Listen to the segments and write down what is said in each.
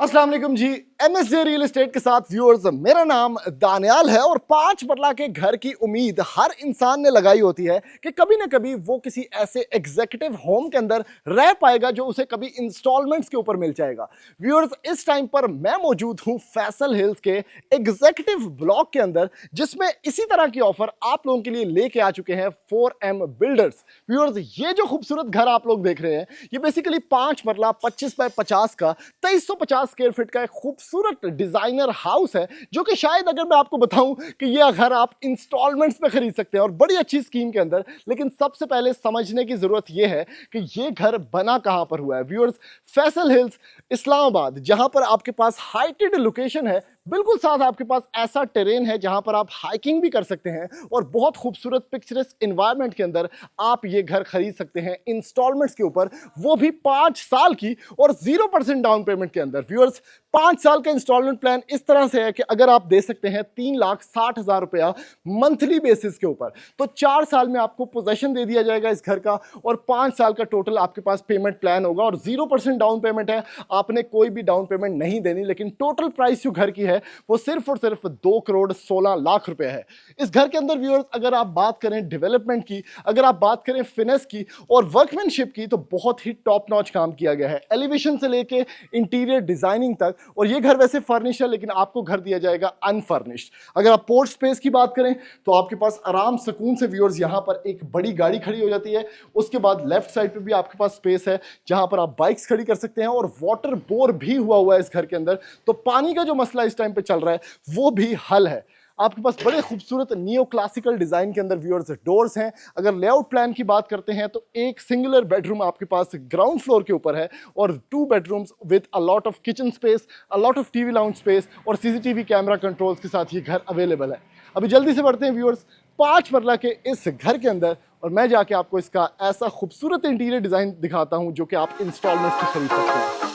अस्सलाम वालेकुम जी। MSJ real estate के साथ व्यूअर्स, मेरा नाम दानियाल है और 5 मरला के घर की उम्मीद हर इंसान ने लगाई होती है कि कभी ना कभी वो किसी ऐसे एग्जीक्यूटिव होम के अंदर रह पाएगा जो उसे कभी इंस्टॉलमेंट्स के ऊपर मिल जाएगा। व्यूअर्स, इस टाइम पर मैं मौजूद हूं फैसल हिल्स के एग्जीक्यूटिव ब्लॉक के अंदर, जिसमें इसी तरह की ऑफर आप लोगों के लिए लेके आ चुके हैं 4M बिल्डर्स। व्यूअर्स, ये जो खूबसूरत घर आप लोग देख रहे हैं, ये बेसिकली 5 मरला 25 बाय 50 का 2350 स्क्वायर फीट का एक खूबसूरत डिजाइनर हाउस है, जो कि शायद अगर मैं आपको बताऊं कि यह घर आप इंस्टॉलमेंट्स में खरीद सकते हैं और बड़ी अच्छी स्कीम के अंदर। लेकिन सबसे पहले समझने की जरूरत यह है कि यह घर बना कहां पर हुआ है। व्यूअर्स, फैसल हिल्स इस्लामाबाद, जहां पर आपके पास हाइटेड लोकेशन है, बिल्कुल साथ आपके पास ऐसा टेरेन है जहां पर आप हाइकिंग भी कर सकते हैं और बहुत खूबसूरत पिक्चरस्क एनवायरनमेंट के अंदर आप ये घर खरीद सकते हैं इंस्टॉलमेंट्स के ऊपर, वो भी 5 साल की और 0% डाउन पेमेंट के अंदर। व्यूअर्स, 5 साल का इंस्टॉलमेंट प्लान इस तरह से है कि अगर आप दे सकते हैं 3,60,000 रुपया मंथली बेसिस के ऊपर, तो 4 साल में आपको पोजेशन दे दिया जाएगा इस घर का और 5 साल का टोटल आपके पास पेमेंट प्लान होगा और 0% डाउन पेमेंट है। आपने कोई भी डाउन पेमेंट नहीं देनी, लेकिन टोटल प्राइस जो घर की है वो सिर्फ और सिर्फ 2 करोड़ 16 लाख रुपए है। इस घर के अंदर व्यूअर्स, अगर आप बात करें डेवलपमेंट की, अगर आप बात करें फिनेस की और वर्कमैनशिप की, तो बहुत ही टॉप नॉच काम किया गया है, एलिवेशन से लेके इंटीरियर डिजाइनिंग तक। और ये घर वैसे फर्निश है, लेकिन आपको घर दिया जाएगा अनफर्निश्ड। अगर आप पोर्च स्पेस की बात करें तो आपके पास आराम सुकून से व्यूअर्स यहां पर एक बड़ी गाड़ी खड़ी हो जाती है। उसके बाद लेफ्ट साइड पे भी आपके पास स्पेस है जहां पर आप बाइक्स खड़ी कर सकते हैं और वाटर बोर भी हुआ है इस घर के अंदर। तो पानी का जो मसला इस टाइम पे चल रहा है वो भी हल है। आपके पास बड़े खूबसूरत नियो क्लासिकल डिजाइन के अंदर व्यूअर्स डोर्स हैं। अगर लेआउट प्लान की बात करते हैं तो एक सिंगुलर बेडरूम आपके पास ग्राउंड फ्लोर के ऊपर है और 2 bedrooms with a lot of kitchen space, a lot of TV lounge space और सीसीटीवी कैमरा कंट्रोल्स के साथ ये घर अवेलेबल है। अभी जल्दी से बढ़ते हैं व्यूअर्स 5 मरला के इस घर के अंदर और मैं जाके आपको इसका ऐसा खूबसूरत इंटीरियर डिजाइन दिखाता हूं जो कि आप इंस्टॉलमेंट्स में खरीद सकते हैं।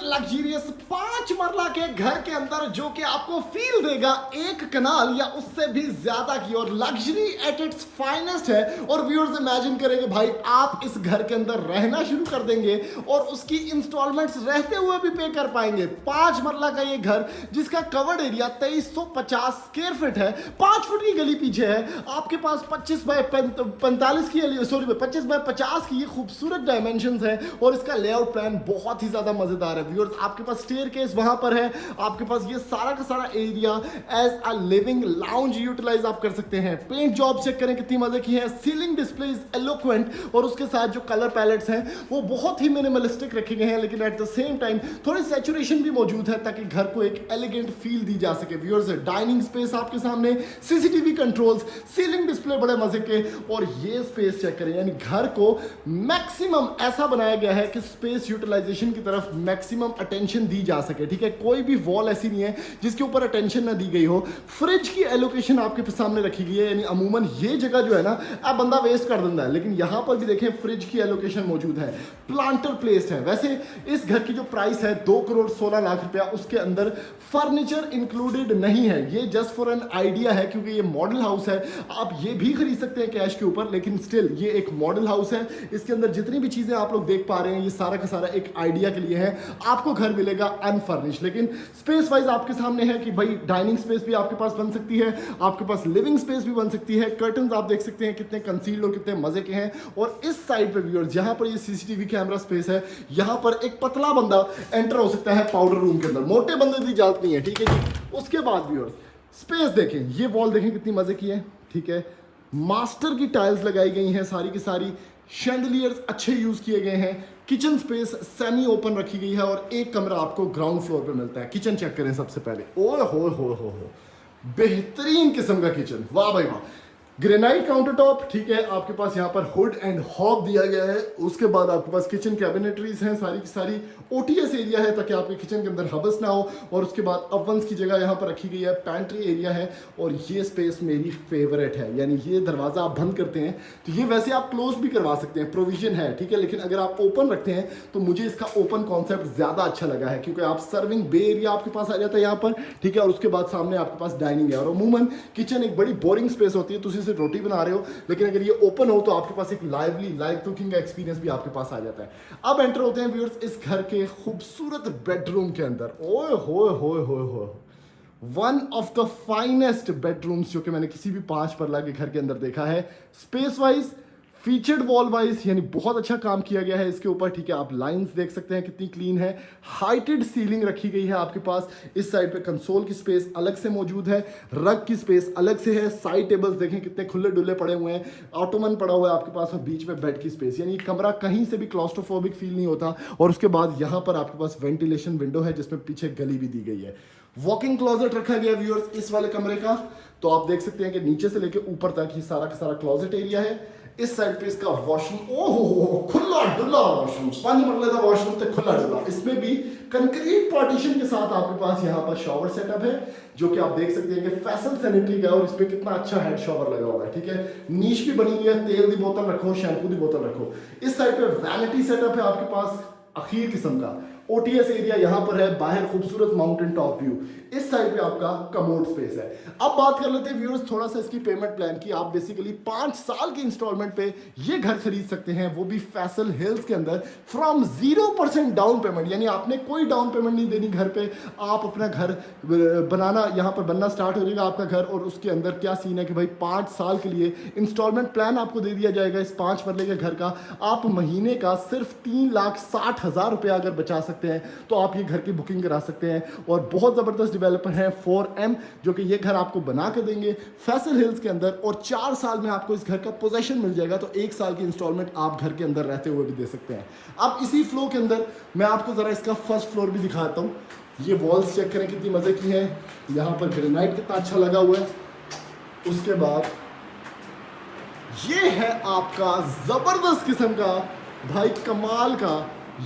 लग्जरियस 5 मरला के घर के अंदर, जो कि आपको फील देगा 1 कनाल या उससे भी ज्यादा की, और लग्जरी एट इट्स फाइनेस्ट है। और व्यूअर्स इमेजिन करेंगे भाई, आप इस घर के अंदर रहना शुरू कर देंगे और उसकी इंस्टॉलमेंट्स रहते हुए भी पे कर पाएंगे। 5 मरला का ये घर जिसका कवर्ड एरिया 2350 स्क्वायर फीट है, 5 फुट की गली पीछे है, आपके पास 25 बाय 45 की 25 बाय 50 की ये खूबसूरत डायमेंशंस है और इसका लेआउट प्लान बहुत ही ज्यादा मजेदार है। व्यूअर्स, आपके पास स्टेयरकेस वहां पर है, आपके पास ये सारा का सारा area as a living lounge utilize आप कर सकते हैं। पेंट जॉब चेक करें कितनी मजे की है, सीलिंग डिस्प्ले इज एलोक्वेंट और उसके साथ जो कलर पैलेट्स हैं वो बहुत ही मिनिमलिस्टिक रखे गए हैं, लेकिन एट द सेम टाइम थोड़ी सैचुरेशन भी मौजूद है ताकि घर को एक एलिगेंट फील दी जा सके। व्यूअर्स, डाइनिंग स्पेस आपके सामने, सीसीटीवी कंट्रोल्स, सीलिंग डिस्प्ले बड़े मजे के, और ये स्पेस चेक करें, यानी घर को मैक्सिमम ऐसा बनाया गया है कि स्पेस यूटिलाइजेशन की तरफ मैक्सिमम अटेंशन दी जा सके। ठीक है, कोई भी वॉल ऐसी नहीं है जिसके ऊपर अटेंशन ना दी गई हो। फ्रिज की एलोकेशन आपके सामने रखी गई है, यानी अमूमन ये जगह जो है ना, अब बंदा वेस्ट कर देता है, लेकिन यहां पर भी देखें फ्रिज की एलोकेशन मौजूद है, प्लांटर प्लेस्ड है। वैसे इस घर की जो प्राइस है 2 करोड़ 16 लाख रुपया, उसके अंदर फर्नीचर इंक्लूडेड नहीं है। ये जस्ट फॉर एन आइडिया है, क्योंकि ये मॉडल हाउस है। आप ये भी खरीद सकते हैं कैश के ऊपर, लेकिन स्टिल ये एक मॉडल हाउस है। इसके अंदर जितनी भी चीजें आप लोग देख पा रहे हैं, ये सारा का सारा एक आइडिया के लिए है। आपको घर मिलेगा अनफर्निश्ड, लेकिन स्पेस वाइज आपके सामने है कि भाई डाइनिंग स्पेस भी आपके पास बन सकती है, आपके पास लिविंग स्पेस भी बन सकती है। कर्टन्स आप देख सकते हैं कितने कंसील्ड और कितने मजे के हैं। और इस साइड पे व्यूअर्स, जहां पर ये सीसीटीवी कैमरा स्पेस है, यहां पर एक पतला बंदा एंटर हो सकता है पाउडर रूम के अंदर, मोटे बंदे की इजाजत नहीं है। ठीक है जी, उसके बाद व्यूअर्स स्पेस देखें, ये वॉल देखें कितनी मजे की है। ठीक है, मास्टर की टाइल्स लगाई गई हैं सारी की सारी, शैंडलियर्स अच्छे यूज किए गए हैं, किचन स्पेस सेमी ओपन रखी गई है और एक कमरा आपको ग्राउंड फ्लोर पे मिलता है। किचन चेक करें सबसे पहले, ओए हो बेहतरीन किस्म का किचन, वाह भाई वाह। ग्रेनाइट काउंटर टॉप, ठीक है, आपके पास यहाँ पर हुड एंड हॉब दिया गया है। उसके बाद आपके पास किचन कैबिनेटरीज हैं, सारी की सारी ओटीएस एरिया है ताकि आपके किचन के अंदर हबस ना हो। और उसके बाद ओवंस की जगह यहाँ पर रखी गई है, पैंट्री एरिया है। और ये स्पेस मेरी फेवरेट है, यानी ये दरवाज़ा आप बंद करते हैं तो ये वैसे आप क्लोज भी करवा सकते हैं, प्रोविजन है, ठीक है, लेकिन अगर आप ओपन रखते हैं तो मुझे इसका ओपन कॉन्सेप्ट ज़्यादा अच्छा लगा है, क्योंकि आप सर्विंग बे एरिया आपके पास आ जाता है यहाँ पर, ठीक है। और उसके बाद सामने आपके पास डाइनिंग है। और अमूमन किचन एक बड़ी बोरिंग स्पेस होती है, तो उसी से रोटी बना रहे हो, लेकिन अगर ये ओपन हो तो आपके पास एक लाइव कुकिंग का एक्सपीरियंस भी आपके पास आ जाता है। अब एंटर होते हैं व्यूअर्स इस घर के खूबसूरत बेडरूम के अंदर। ओए होए होए होए होए, one of the finest bedrooms जो कि मैंने किसी भी 5 परला के घर के अंदर देखा है। Space wise, featured wall wise, यानी बहुत अच्छा काम किया गया है इसके ऊपर, ठीक है। आप लाइंस देख सकते हैं कितनी क्लीन है। हाइटेड सीलिंग रखी गई है आपके पास। इस साइड पे कंसोल की स्पेस अलग से मौजूद है, रग की स्पेस अलग से है। साइड टेबल्स देखें कितने खुले डुल्ले पड़े हुए हैं, ऑटोमन पड़ा हुआ है आपके पास, और बीच में बेड की स्पेस, यानी कमरा कहीं से भी क्लॉस्ट्रोफोबिक फील नहीं होता। और उसके बाद यहाँ पर आपके पास वेंटिलेशन विंडो है जिसमें पीछे गली भी दी गई है। वॉकिंग क्लोजेट रखा गया व्यूअर्स इस वाले कमरे का, तो आप देख सकते हैं कि नीचे से लेकर ऊपर तक ये सारा का सारा क्लोजेट एरिया है। इस साइड पे इसका वॉशरूम, ओहो खुला डुला वॉशरूम, 5 मरले का वॉशरूम तो खुला डुला। इसमें भी कंक्रीट पार्टीशन के साथ आपके पास यहाँ पर शॉवर सेटअप है, जो कि आप देख सकते हैं कि फैशन सैनिटरी का, और इस पे कितना अच्छा हेड शॉवर लगा हुआ है, ठीक है। नीच भी बनी हुई है, तेल की बोतल रखो, शैम्पू की बोतल रखो। इस साइड पे वैनिटी सेटअप है आपके पास अखीर किस्म का। ओटीएस एरिया यहाँ पर है, बाहर खूबसूरत माउंटेन टॉप व्यू। इस साइड पे आपका कमोड स्पेस है। अब बात कर लेते हैं व्यूअर्स थोड़ा सा इसकी पेमेंट प्लान की। आप बेसिकली 5 साल की इंस्टॉलमेंट पे ये घर खरीद सकते हैं, वो भी फैसल हिल्स के अंदर, फ्रॉम 0% डाउन पेमेंट, यानी आपने कोई डाउन पेमेंट नहीं देनी घर पे। आप अपना घर बनाना, यहाँ पर बनना स्टार्ट हो जाएगा आपका घर, और उसके अंदर क्या सीन है कि भाई 5 साल के लिए इंस्टॉलमेंट प्लान आपको दे दिया जाएगा इस 5 मरले के घर का। आप महीने का सिर्फ 3,60,000 रुपया अगर बचा सकते हैं तो आप ये घर की बुकिंग करा सकते हैं। और बहुत ज़बरदस्त डेवलपर है 4M, जो कि ये घर आपको बना के देंगे फैसल हिल्स के अंदर, और 4 साल में आपको इस घर का पोजेशन मिल जाएगा। तो 1 साल की इंस्टॉलमेंट आप घर के अंदर रहते हुए भी दे सकते हैं। अब इसी फ्लो के अंदर मैं आपको ज़रा इसका फर्स्ट फ्लोर भी दिखाता हूँ। ये वॉल्स चेक करें कितनी मज़े की है, यहाँ पर ग्रेनाइट कितना अच्छा लगा हुआ है। उसके बाद ये है आपका ज़बरदस्त किस्म का, भाई कमाल का,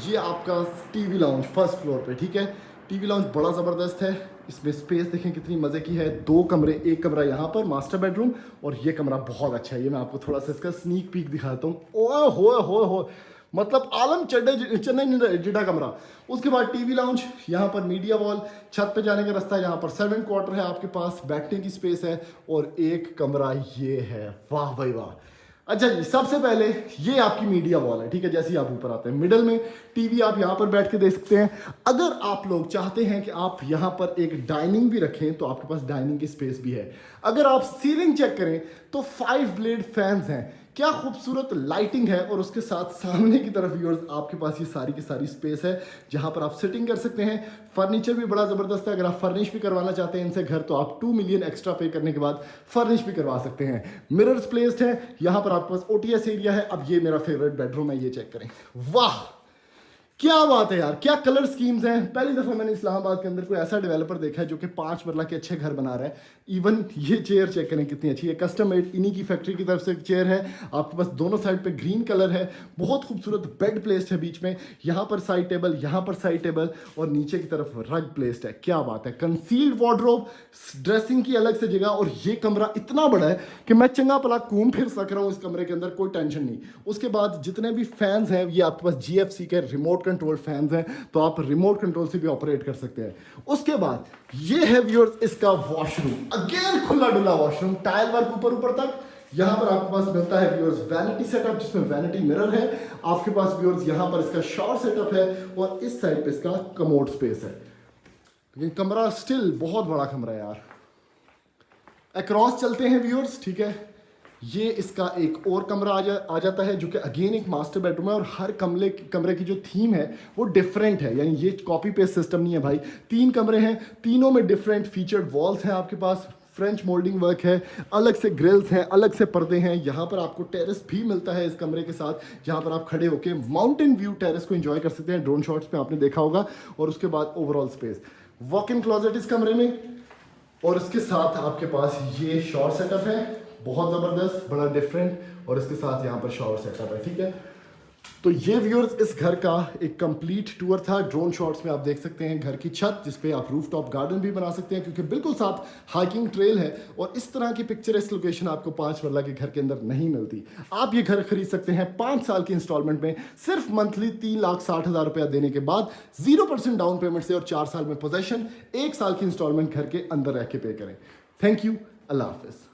ये आपका टीवी लाउंज फर्स्ट फ्लोर पे, ठीक है। टीवी लाउंज बड़ा ज़बरदस्त है। इसमें स्पेस देखें कितनी मज़े की है, 2 कमरे, एक कमरा यहाँ पर मास्टर बेडरूम, और ये कमरा बहुत अच्छा है। ये मैं आपको थोड़ा सा इसका स्नीक पीक दिखाता हूँ। ओए होए होए होए, मतलब आलम चेन्नई जिडा कमरा। उसके बाद टीवी लाउंज, यहाँ पर मीडिया वॉल, छत पे जाने का रास्ता, यहाँ पर सर्वेंट क्वार्टर है आपके पास, बैठने की स्पेस है, और एक कमरा ये है। वाह भाई वाह। अच्छा जी, सबसे पहले ये आपकी मीडिया वॉल है, ठीक है। जैसे ही आप ऊपर आते हैं मिडल में टीवी, आप यहाँ पर बैठ के देख सकते हैं। अगर आप लोग चाहते हैं कि आप यहाँ पर एक डाइनिंग भी रखें तो आपके पास डाइनिंग की स्पेस भी है। अगर आप सीलिंग चेक करें तो 5 ब्लेड फैंस हैं, क्या खूबसूरत लाइटिंग है। और उसके साथ सामने की तरफ व्यूअर्स आपके पास ये सारी की सारी स्पेस है जहां पर आप सिटिंग कर सकते हैं। फर्नीचर भी बड़ा ज़बरदस्त है। अगर आप फर्निश भी करवाना चाहते हैं इनसे घर, तो आप 2 मिलियन एक्स्ट्रा पे करने के बाद फर्निश भी करवा सकते हैं। मिरर्स प्लेस्ड है, यहाँ पर आपके पास ओटीएस एरिया है। अब ये मेरा फेवरेट बेडरूम है, ये चेक करें, वाह क्या बात है यार, क्या कलर स्कीम्स हैं। पहली दफ़ा मैंने इस्लामाबाद के अंदर कोई ऐसा डेवलपर देखा है जो कि 5 मरला के अच्छे घर बना रहा है। इवन ये चेयर चेक करें कितनी अच्छी है, कस्टम मेड, इन्हीं की फैक्ट्री की तरफ से चेयर है। आपके पास दोनों साइड पे ग्रीन कलर है, बहुत खूबसूरत बेड प्लेस्ड है बीच में, यहाँ पर साइड टेबल, यहाँ पर साइड टेबल, और नीचे की तरफ रग प्लेस्ड है। क्या बात है, कंसील्ड वार्डरोब, ड्रेसिंग की अलग से जगह, और ये कमरा इतना बड़ा है कि मैं चंगा पला घूम फिर सक रहा हूँ इस कमरे के अंदर, कोई टेंशन नहीं। उसके बाद जितने भी फैंस हैं ये आपके पास GFC के रिमोट कंट्रोल फैंस हैं, तो आप रिमोट कंट्रोल से भी ऑपरेट कर सकते हैं। उसके बाद ये है व्यूअर्स इसका वॉशरूम, अगेन खुला डुला वॉशरूम, टाइल वर्क ऊपर तक। यहाँ पर आपके पास मिलता है व्यूअर्स वैनिटी सेटअप, जिसमें वैनिटी मिरर है आपके पास व्यूअर्स। यहाँ पर इसका शॉवर सेटअप है, और इस साइड पे इसका कमोड स्पेस है। लेकिन कमरा स्टिल बहुत बड़ा कमरा है यार। अक्रॉस चलते हैं व्यूअर्स, ठीक है। ये इसका एक और कमरा आ जाता है जो कि अगेन एक मास्टर बेडरूम है, और हर कमरे की जो थीम है वो डिफरेंट है, यानी ये कॉपी पेस्ट सिस्टम नहीं है भाई। 3 कमरे हैं, तीनों में डिफरेंट फीचर्ड वॉल्स हैं आपके पास, फ्रेंच मोल्डिंग वर्क है, अलग से ग्रिल्स हैं, अलग से पर्दे हैं। यहाँ पर आपको टेरेस भी मिलता है इस कमरे के साथ, जहाँ पर आप खड़े होकर माउंटेन व्यू टेरेस को एंजॉय कर सकते हैं। ड्रोन शॉट्स पे आपने देखा होगा। और उसके बाद overall space, walk in closet इस कमरे में, और इसके साथ आपके पास ये शॉवर सेटअप है, बहुत ज़बरदस्त, बड़ा डिफरेंट, और इसके साथ यहाँ पर शॉवर सेटअप है, ठीक है। तो ये व्यूअर्स इस घर का एक कंप्लीट टूर था। ड्रोन शॉट्स में आप देख सकते हैं घर की छत, जिस पे आप रूफटॉप गार्डन भी बना सकते हैं, क्योंकि बिल्कुल साथ हाइकिंग ट्रेल है। और इस तरह की पिक्चरस्क लोकेशन आपको 5 मरला के घर के अंदर नहीं मिलती। आप ये घर खरीद सकते हैं 5 साल की इंस्टॉलमेंट में, सिर्फ मंथली 3,60,000 रुपया देने के बाद 0% डाउन पेमेंट से, और 4 साल में पोजेशन, 1 साल की इंस्टॉलमेंट घर के अंदर रह के पे करें। थैंक यू, अल्लाह हाफिज़।